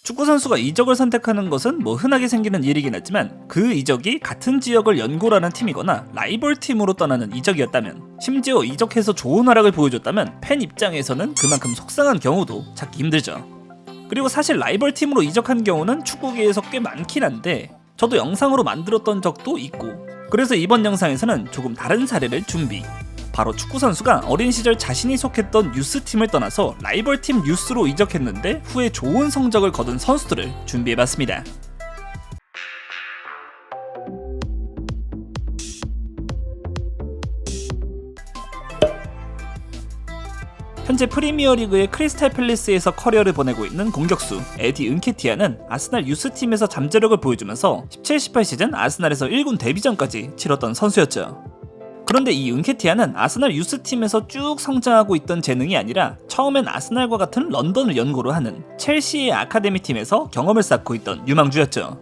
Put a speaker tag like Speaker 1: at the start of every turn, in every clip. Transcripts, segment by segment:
Speaker 1: 축구 선수가 이적을 선택하는 것은 흔하게 생기는 일이긴 하지만 그 이적이 같은 지역을 연고로 하는 팀이거나 라이벌 팀으로 떠나는 이적이었다면, 심지어 이적해서 좋은 활약을 보여줬다면 팬 입장에서는 그만큼 속상한 경우도 찾기 힘들죠. 그리고 사실 라이벌 팀으로 이적한 경우는 축구계에서 꽤 많긴 한데 저도 영상으로 만들었던 적도 있고, 그래서 이번 영상에서는 조금 다른 사례를 준비. 바로 축구 선수가 어린 시절 자신이 속했던 유스팀을 떠나서 라이벌팀 유스로 이적했는데 후에 좋은 성적을 거둔 선수들을 준비해봤습니다. 현재 프리미어리그의 크리스탈 팰리스에서 커리어를 보내고 있는 공격수 에디 은케티아는 아스날 유스팀에서 잠재력을 보여주면서 17-18 시즌 아스날에서 1군 데뷔전까지 치렀던 선수였죠. 그런데 이 은케티아는 아스날 유스팀에서 쭉 성장하고 있던 재능이 아니라 처음엔 아스날과 같은 런던을 연고로 하는 첼시의 아카데미 팀에서 경험을 쌓고 있던 유망주였죠.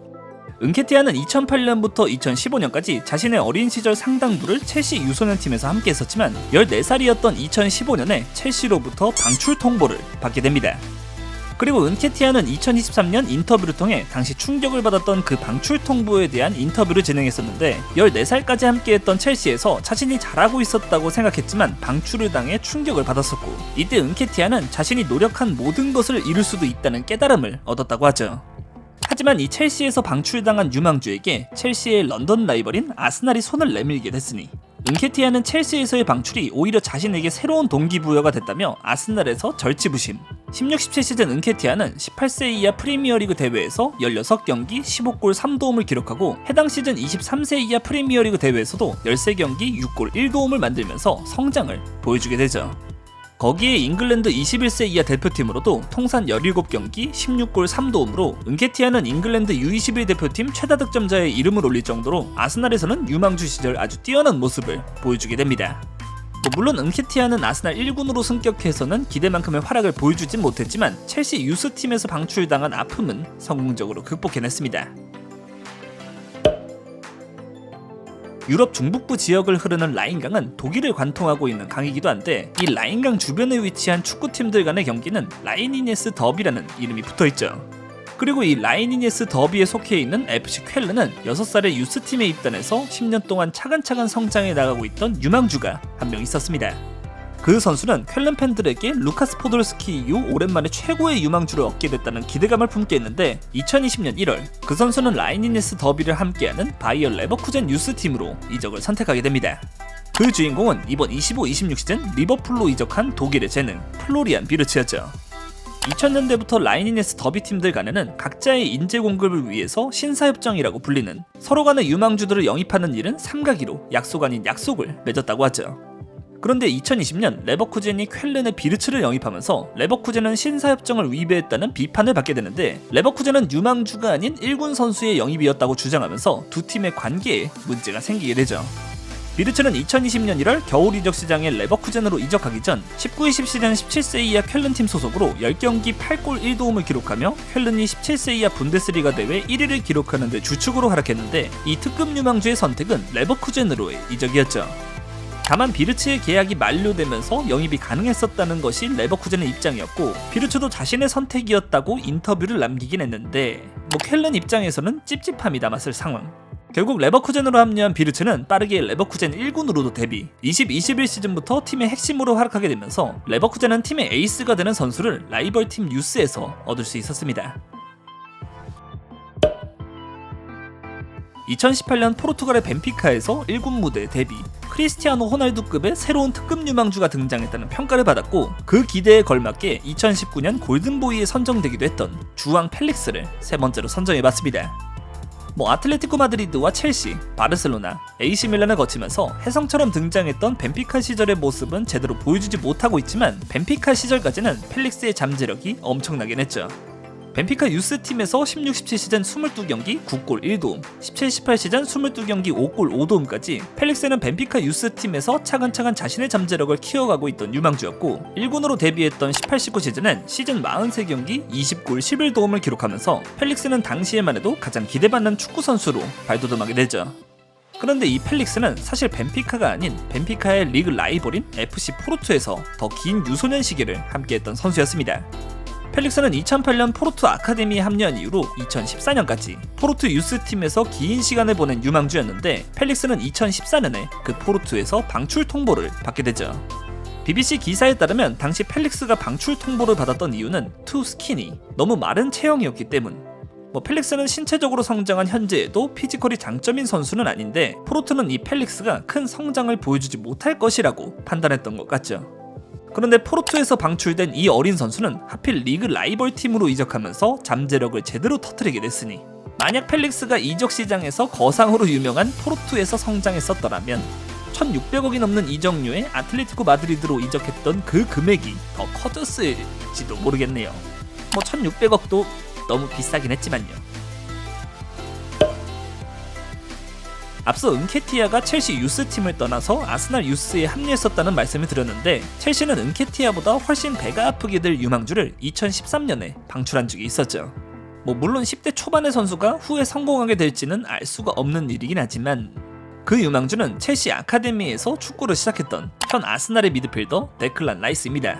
Speaker 1: 은케티아는 2008년부터 2015년까지 자신의 어린 시절 상당부를 첼시 유소년 팀에서 함께 했었지만 14살이었던 2015년에 첼시로부터 방출 통보를 받게 됩니다. 그리고 은케티아는 2023년 인터뷰를 통해 당시 충격을 받았던 그 방출 통보에 대한 인터뷰를 진행했었는데, 14살까지 함께했던 첼시에서 자신이 잘하고 있었다고 생각했지만 방출을 당해 충격을 받았었고, 이때 은케티아는 자신이 노력한 모든 것을 이룰 수도 있다는 깨달음을 얻었다고 하죠. 하지만 이 첼시에서 방출당한 유망주에게 첼시의 런던 라이벌인 아스날이 손을 내밀게 됐으니 은케티아는 첼시에서의 방출이 오히려 자신에게 새로운 동기부여가 됐다며 아스날에서 절치부심. 16-17 시즌 은케티아는 18세 이하 프리미어리그 대회에서 16경기 15골 3도움을 기록하고, 해당 시즌 23세 이하 프리미어리그 대회에서도 13경기 6골 1도움을 만들면서 성장을 보여주게 되죠. 거기에 잉글랜드 21세 이하 대표팀으로도 통산 17경기 16골 3도움으로 은케티아는 잉글랜드 U21 대표팀 최다 득점자의 이름을 올릴 정도로 아스날에서는 유망주 시절 아주 뛰어난 모습을 보여주게 됩니다. 물론 은케티아는 아스날 1군으로 승격해서는 기대만큼의 활약을 보여주진 못했지만 첼시 유스팀에서 방출당한 아픔은 성공적으로 극복해냈습니다. 유럽 중북부 지역을 흐르는 라인강은 독일을 관통하고 있는 강이기도 한데, 이 라인강 주변에 위치한 축구팀들 간의 경기는 라인이네스 더비라는 이름이 붙어있죠. 그리고 이 라인이네스 더비에 속해 있는 FC 쾰른은 6살의 유스팀에 입단해서 10년 동안 차근차근 성장해 나가고 있던 유망주가 한 명 있었습니다. 그 선수는 쾰른 팬들에게 루카스 포돌스키 이후 오랜만에 최고의 유망주를 얻게 됐다는 기대감을 품게 했는데, 2020년 1월 그 선수는 라인이네스 더비를 함께하는 바이어 레버쿠젠 유스팀으로 이적을 선택하게 됩니다. 그 주인공은 이번 25-26 시즌 리버풀로 이적한 독일의 재능 플로리안 비르츠였죠. 2000년대부터 라인이네스 더비 팀들 간에는 각자의 인재 공급을 위해서 신사협정이라고 불리는, 서로 간의 유망주들을 영입하는 일은 삼가기로 약속 아닌 약속을 맺었다고 하죠. 그런데 2020년 레버쿠젠이 쾰른의 비르츠를 영입하면서 레버쿠젠은 신사협정을 위배했다는 비판을 받게 되는데, 레버쿠젠은 유망주가 아닌 1군 선수의 영입이었다고 주장하면서 두 팀의 관계에 문제가 생기게 되죠. 비르츠는 2020년 1월 겨울 이적 시장에 레버쿠젠으로 이적하기 전 19-20 시즌 17세 이하 쾰른팀 소속으로 10경기 8골 1도움을 기록하며 쾰른이 17세 이하 분데스리가 대회 1위를 기록하는 데 주축으로 활약했는데, 이 특급 유망주의 선택은 레버쿠젠으로의 이적이었죠. 다만 비르츠의 계약이 만료되면서 영입이 가능했었다는 것이 레버쿠젠의 입장이었고, 비르츠도 자신의 선택이었다고 인터뷰를 남기긴 했는데, 쾰른 입장에서는 찝찝함이 남았을 상황. 결국 레버쿠젠으로 합류한 비르츠는 빠르게 레버쿠젠 1군으로도 데뷔, 20-21 시즌부터 팀의 핵심으로 활약하게 되면서 레버쿠젠은 팀의 에이스가 되는 선수를 라이벌 팀 유스에서 얻을 수 있었습니다. 2018년 포르투갈의 벤피카에서 1군 무대 데뷔, 크리스티아노 호날두급의 새로운 특급 유망주가 등장했다는 평가를 받았고, 그 기대에 걸맞게 2019년 골든보이에 선정되기도 했던 주앙 펠릭스를 세 번째로 선정해봤습니다. 아틀레티코 마드리드와 첼시, 바르셀로나, AC 밀란을 거치면서 혜성처럼 등장했던 벤피카 시절의 모습은 제대로 보여주지 못하고 있지만, 벤피카 시절까지는 펠릭스의 잠재력이 엄청나긴 했죠. 벤피카 유스팀에서 16-17 시즌 22경기 9골 1도움, 17-18 시즌 22경기 5골 5도움까지 펠릭스는 벤피카 유스팀에서 차근차근 자신의 잠재력을 키워가고 있던 유망주였고, 1군으로 데뷔했던 18-19 시즌은 시즌 43경기 20골 11도움을 기록하면서 펠릭스는 당시에만 해도 가장 기대받는 축구선수로 발돋움하게 되죠. 그런데 이 펠릭스는 사실 벤피카가 아닌 벤피카의 리그 라이벌인 FC 포르투에서 더 긴 유소년 시기를 함께했던 선수였습니다. 펠릭스는 2008년 포르투 아카데미에 합류한 이후로 2014년까지 포르투 유스팀에서 긴 시간을 보낸 유망주였는데, 펠릭스는 2014년에 그 포르투에서 방출 통보를 받게 되죠. BBC 기사에 따르면 당시 펠릭스가 방출 통보를 받았던 이유는 too skinny, 너무 마른 체형이었기 때문. 펠릭스는 신체적으로 성장한 현재에도 피지컬이 장점인 선수는 아닌데, 포르투는 이 펠릭스가 큰 성장을 보여주지 못할 것이라고 판단했던 것 같죠. 그런데 포르투에서 방출된 이 어린 선수는 하필 리그 라이벌 팀으로 이적하면서 잠재력을 제대로 터뜨리게 됐으니, 만약 펠릭스가 이적 시장에서 거상으로 유명한 포르투에서 성장했었더라면 1600억이 넘는 이적료에 아틀레티코 마드리드로 이적했던 그 금액이 더 커졌을지도 모르겠네요. 1600억도 너무 비싸긴 했지만요. 앞서 은케티아가 첼시 유스팀을 떠나서 아스날 유스에 합류했었다는 말씀을 드렸는데, 첼시는 은케티아보다 훨씬 배가 아프게 될 유망주를 2013년에 방출한 적이 있었죠. 물론 10대 초반의 선수가 후에 성공하게 될지는 알 수가 없는 일이긴 하지만, 그 유망주는 첼시 아카데미에서 축구를 시작했던 현 아스날의 미드필더 데클란 라이스입니다.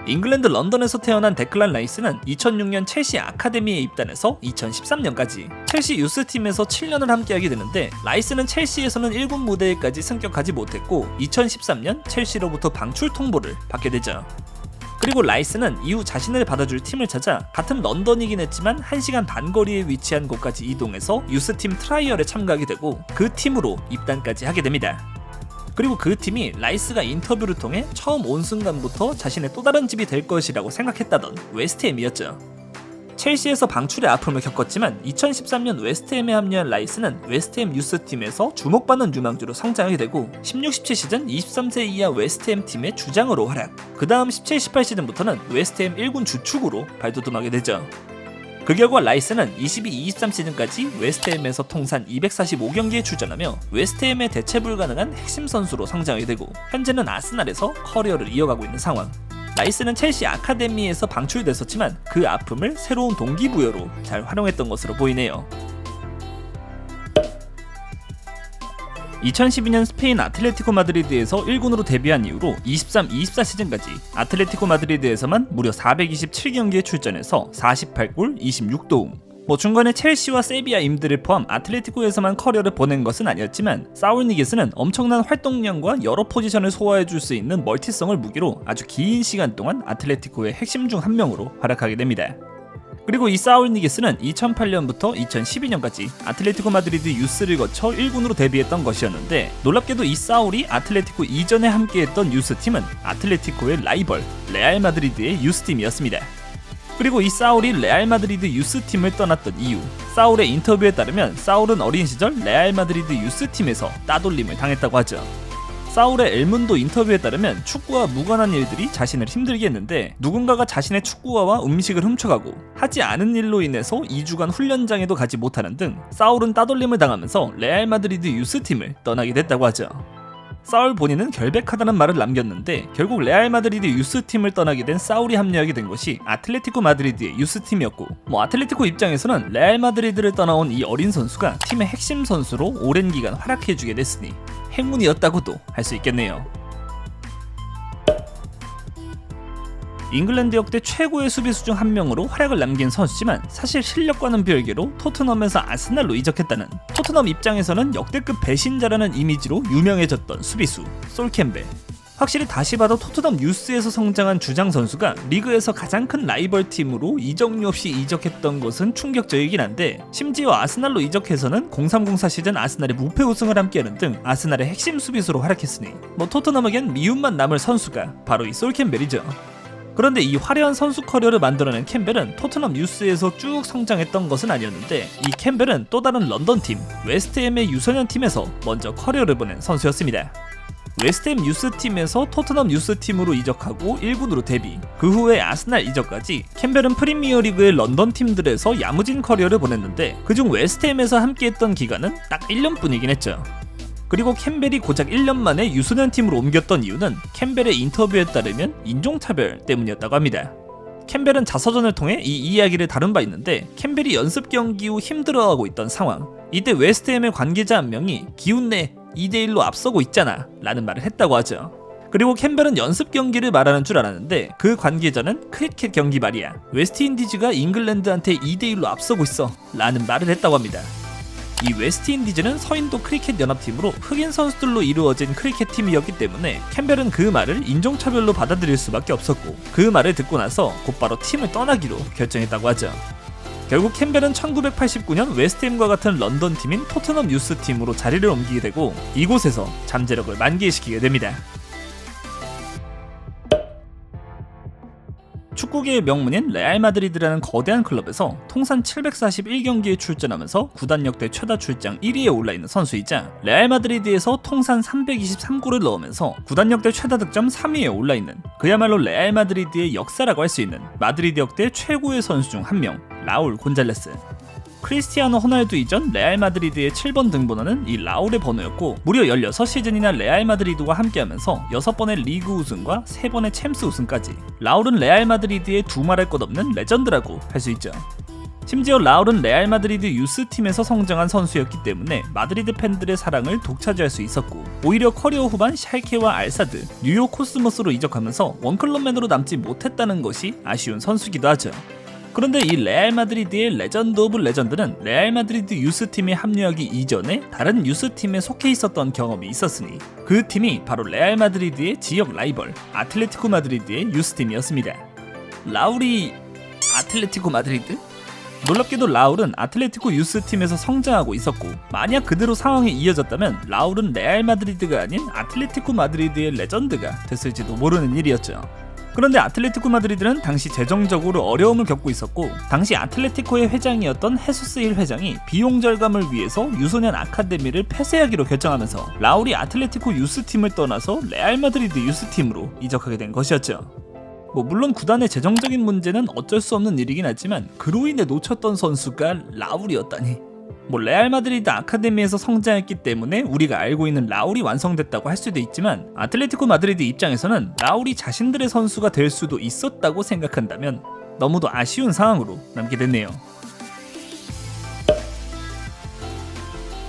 Speaker 1: 잉글랜드 런던에서 태어난 데클란 라이스는 2006년 첼시 아카데미에 입단해서 2013년까지 첼시 유스팀에서 7년을 함께하게 되는데, 라이스는 첼시에서는 1군 무대에까지 승격하지 못했고 2013년 첼시로부터 방출 통보를 받게 되죠. 그리고 라이스는 이후 자신을 받아줄 팀을 찾아 같은 런던이긴 했지만 1시간 반 거리에 위치한 곳까지 이동해서 유스팀 트라이얼에 참가하게 되고 그 팀으로 입단까지 하게 됩니다. 그리고 그 팀이 라이스가 인터뷰를 통해 처음 온 순간부터 자신의 또 다른 집이 될 것이라고 생각했다던 웨스트햄이었죠. 첼시에서 방출의 아픔을 겪었지만 2013년 웨스트햄에 합류한 라이스는 웨스트햄 유스팀에서 주목받는 유망주로 성장하게 되고 16-17 시즌 23세 이하 웨스트햄 팀의 주장으로 활약, 그 다음 17-18 시즌부터는 웨스트햄 1군 주축으로 발돋움하게 되죠. 그 결과 라이스는 22-23 시즌까지 웨스트햄에서 통산 245경기에 출전하며 웨스트햄의 대체 불가능한 핵심 선수로 성장하게 되고, 현재는 아스날에서 커리어를 이어가고 있는 상황. 라이스는 첼시 아카데미에서 방출됐었지만 그 아픔을 새로운 동기부여로 잘 활용했던 것으로 보이네요. 2012년 스페인 아틀레티코 마드리드에서 1군으로 데뷔한 이후로 23-24 시즌까지 아틀레티코 마드리드에서만 무려 427경기에 출전해서 48골 26도움. 중간에 첼시와 세비야 임대를 포함 아틀레티코에서만 커리어를 보낸 것은 아니었지만, 사울 니게스는 엄청난 활동량과 여러 포지션을 소화해줄 수 있는 멀티성을 무기로 아주 긴 시간 동안 아틀레티코의 핵심 중 한 명으로 활약하게 됩니다. 그리고 이 사울 니게스는 2008년부터 2012년까지 아틀레티코 마드리드 유스를 거쳐 1군으로 데뷔했던 것이었는데, 놀랍게도 이 사울이 아틀레티코 이전에 함께했던 유스팀은 아틀레티코의 라이벌 레알 마드리드의 유스팀이었습니다. 그리고 이 사울이 레알 마드리드 유스팀을 떠났던 이유, 사울의 인터뷰에 따르면 사울은 어린 시절 레알 마드리드 유스팀에서 따돌림을 당했다고 하죠. 사울의 엘문도 인터뷰에 따르면 축구와 무관한 일들이 자신을 힘들게 했는데, 누군가가 자신의 축구화와 음식을 훔쳐가고 하지 않은 일로 인해서 2주간 훈련장에도 가지 못하는 등 사울은 따돌림을 당하면서 레알 마드리드 유스팀을 떠나게 됐다고 하죠. 사울 본인은 결백하다는 말을 남겼는데, 결국 레알 마드리드 유스팀을 떠나게 된 사울이 합류하게 된 것이 아틀레티코 마드리드의 유스팀이었고, 아틀레티코 입장에서는 레알 마드리드를 떠나온 이 어린 선수가 팀의 핵심 선수로 오랜 기간 활약해주게 됐으니 행운이었다고도 할 수 있겠네요. 잉글랜드 역대 최고의 수비수 중 한 명으로 활약을 남긴 선수지만, 사실 실력과는 별개로 토트넘에서 아스날로 이적했다는, 토트넘 입장에서는 역대급 배신자라는 이미지로 유명해졌던 수비수 솔 캠벨. 확실히 다시 봐도 토트넘 유스에서 성장한 주장 선수가 리그에서 가장 큰 라이벌 팀으로 이적료 없이 이적했던 것은 충격적이긴 한데, 심지어 아스날로 이적해서는 03-04 시즌 아스날의 무패 우승을 함께하는 등 아스날의 핵심 수비수로 활약했으니 토트넘에겐 미움만 남을 선수가 바로 이 솔 캠벨이죠. 그런데 이 화려한 선수 커리어를 만들어낸 캠벨은 토트넘 유스에서 쭉 성장했던 것은 아니었는데, 이 캠벨은 또 다른 런던 팀 웨스트햄의 유소년 팀에서 먼저 커리어를 보낸 선수였습니다. 웨스트햄 유스팀에서 토트넘 유스팀으로 이적하고 1군으로 데뷔, 그 후에 아스날 이적까지 캠벨은 프리미어리그의 런던 팀들에서 야무진 커리어를 보냈는데, 그중 웨스트햄에서 함께했던 기간은 딱 1년뿐이긴 했죠. 그리고 캠벨이 고작 1년 만에 유소년 팀으로 옮겼던 이유는 캠벨의 인터뷰에 따르면 인종차별 때문이었다고 합니다. 캠벨은 자서전을 통해 이 이야기를 다룬 바 있는데, 캠벨이 연습 경기 후 힘들어하고 있던 상황, 이때 웨스트햄의 관계자 한 명이 기운내 2대1로 앞서고 있잖아 라는 말을 했다고 하죠. 그리고 캠벨은 연습 경기를 말하는 줄 알았는데 그 관계자는 크리켓 경기 말이야. 웨스트인디즈가 잉글랜드한테 2대1로 앞서고 있어 라는 말을 했다고 합니다. 이 웨스트인디즈는 서인도 크리켓 연합팀으로 흑인 선수들로 이루어진 크리켓 팀이었기 때문에 캠벨은 그 말을 인종차별로 받아들일 수밖에 없었고 그 말을 듣고 나서 곧바로 팀을 떠나기로 결정했다고 하죠. 결국 캠벨은 1989년 웨스트햄과 같은 런던 팀인 토트넘 유스 팀으로 자리를 옮기게 되고 이곳에서 잠재력을 만개시키게 됩니다. 축구계의 명문인 레알 마드리드라는 거대한 클럽에서 통산 741경기에 출전하면서 구단 역대 최다 출장 1위에 올라있는 선수이자 레알 마드리드에서 통산 323골을 넣으면서 구단 역대 최다 득점 3위에 올라있는 그야말로 레알 마드리드의 역사라고 할 수 있는 마드리드 역대 최고의 선수 중 한 명, 라울 곤잘레스. 크리스티아노 호날두 이전 레알 마드리드의 7번 등번호는 이 라울의 번호였고 무려 16시즌이나 레알 마드리드와 함께하면서 6번의 리그 우승과 3번의 챔스 우승까지 라울은 레알 마드리드의 두말할 것 없는 레전드라고 할 수 있죠. 심지어 라울은 레알 마드리드 유스팀에서 성장한 선수였기 때문에 마드리드 팬들의 사랑을 독차지할 수 있었고 오히려 커리어 후반 샬케와 알사드, 뉴욕 코스모스로 이적하면서 원클럽맨으로 남지 못했다는 것이 아쉬운 선수기도 하죠. 그런데 이 레알 마드리드의 레전드 오브 레전드는 레알 마드리드 유스팀에 합류하기 이전에 다른 유스팀에 속해 있었던 경험이 있었으니 그 팀이 바로 레알 마드리드의 지역 라이벌 아틀레티코 마드리드의 유스팀이었습니다. 라울이 아틀레티코 마드리드? 놀랍게도 라울은 아틀레티코 유스팀에서 성장하고 있었고 만약 그대로 상황이 이어졌다면 라울은 레알 마드리드가 아닌 아틀레티코 마드리드의 레전드가 됐을지도 모르는 일이었죠. 그런데 아틀레티코 마드리드는 당시 재정적으로 어려움을 겪고 있었고 당시 아틀레티코의 회장이었던 헤수스 힐 회장이 비용 절감을 위해서 유소년 아카데미를 폐쇄하기로 결정하면서 라울이 아틀레티코 유스팀을 떠나서 레알 마드리드 유스팀으로 이적하게 된 것이었죠. 물론 구단의 재정적인 문제는 어쩔 수 없는 일이긴 하지만 그로 인해 놓쳤던 선수가 라울이었다니. 레알 마드리드 아카데미에서 성장했기 때문에 우리가 알고 있는 라울이 완성됐다고 할 수도 있지만 아틀레티코 마드리드 입장에서는 라울이 자신들의 선수가 될 수도 있었다고 생각한다면 너무도 아쉬운 상황으로 남게 됐네요.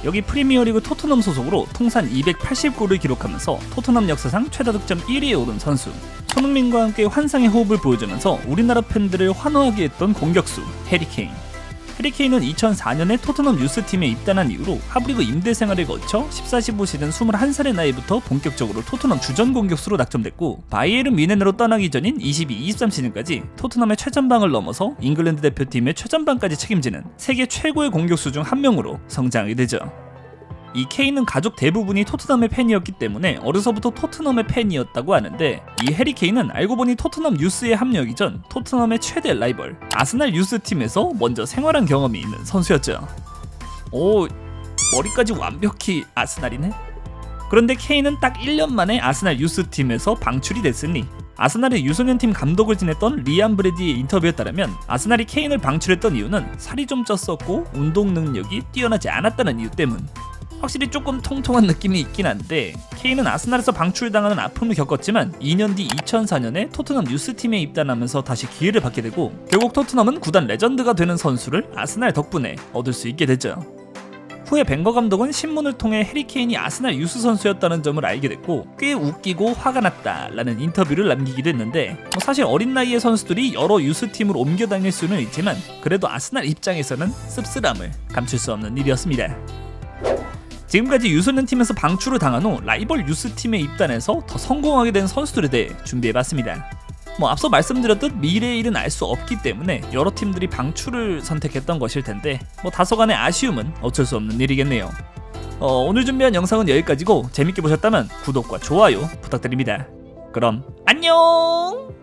Speaker 1: 여기 프리미어리그 토트넘 소속으로 통산 280골을 기록하면서 토트넘 역사상 최다 득점 1위에 오른 선수, 손흥민과 함께 환상의 호흡을 보여주면서 우리나라 팬들을 환호하게 했던 공격수 해리 케인. 해리 케인은 2004년에 토트넘 유스팀에 입단한 이후로 하브리그 임대 생활을 거쳐 14-15 시즌 21살의 나이부터 본격적으로 토트넘 주전 공격수로 낙점됐고 바이에른 뮌헨으로 떠나기 전인 22-23 시즌까지 토트넘의 최전방을 넘어서 잉글랜드 대표팀의 최전방까지 책임지는 세계 최고의 공격수 중 한 명으로 성장하게 되죠. 이 케인은 가족 대부분이 토트넘의 팬이었기 때문에 어려서부터 토트넘의 팬이었다고 하는데 이 해리 케인은 알고 보니 토트넘 유스에 합류하기 전 토트넘의 최대 라이벌 아스날 유스팀에서 먼저 생활한 경험이 있는 선수였죠. 오, 머리까지 완벽히 아스날이네? 그런데 케인은 딱 1년 만에 아스날 유스팀에서 방출이 됐으니 아스날의 유소년팀 감독을 지냈던 리암 브래디의 인터뷰에 따르면 아스날이 케인을 방출했던 이유는 살이 좀 쪘었고 운동 능력이 뛰어나지 않았다는 이유 때문. 확실히 조금 통통한 느낌이 있긴 한데 케인은 아스날에서 방출당하는 아픔을 겪었지만 2년 뒤 2004년에 토트넘 유스팀에 입단하면서 다시 기회를 받게 되고 결국 토트넘은 구단 레전드가 되는 선수를 아스날 덕분에 얻을 수 있게 되죠. 후에 벵거 감독은 신문을 통해 해리 케인이 아스날 유스 선수였다는 점을 알게 됐고 꽤 웃기고 화가 났다라는 인터뷰를 남기기도 했는데 사실 어린 나이의 선수들이 여러 유스팀으로 옮겨 다닐 수는 있지만 그래도 아스날 입장에서는 씁쓸함을 감출 수 없는 일이었습니다. 지금까지 유소년 팀에서 방출을 당한 후 라이벌 유스팀에 입단해서 더 성공하게 된 선수들에 대해 준비해봤습니다. 앞서 말씀드렸듯 미래의 일은 알 수 없기 때문에 여러 팀들이 방출을 선택했던 것일 텐데 다소간의 아쉬움은 어쩔 수 없는 일이겠네요. 오늘 준비한 영상은 여기까지고 재밌게 보셨다면 구독과 좋아요 부탁드립니다. 그럼 안녕!